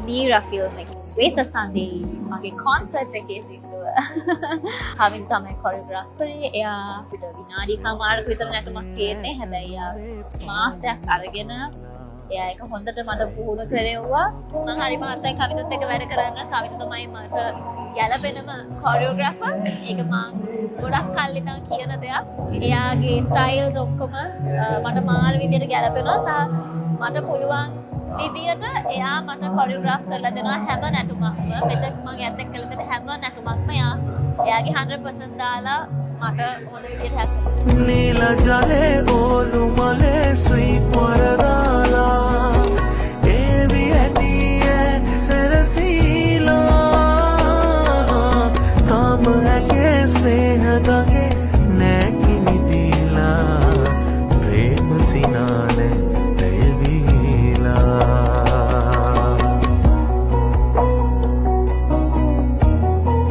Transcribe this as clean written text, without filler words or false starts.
Neera film එකේ Swetha Sunday මගේ concert එකේ සින්දුව. කවින් තමයි choreographer. එයා අපිට විනාඩි කමාරක විතර නැටුමක් තියෙන්නේ. හැබැයි එයා මාසයක් අරගෙන එයා ඒක හොඳට මට පුහුණු කරෙව්වා. මම හරි මාසයක් කවිතත් එක්ක වැඩ කරන්න. කවිත තමයි මට ගැළපෙනම choreographer. ඒක මම ගොඩක් කල් ඉඳන් කියන දෙයක්. එයාගේ styles ඔක්කොම මට මාර විදියට ගැළපෙනවා සහ මට පුළුවන් විදියට එයා මට කොරියෝග්‍රාෆ් කරලා දෙනවා හැම නැටුමක්ම මෙතෙක් මම එයාත් එක්ක කළ දෙන හැම නැටුමක්ම එයාගේ 100% දාලා මට හොඳ විදියට හැදුවා නීල ජලේ ඕලු මලේ ස්වීට් වරදාලා ඒවි ඇතියේ සරසීලා තාම ඇගේ ස්නේහ දගේ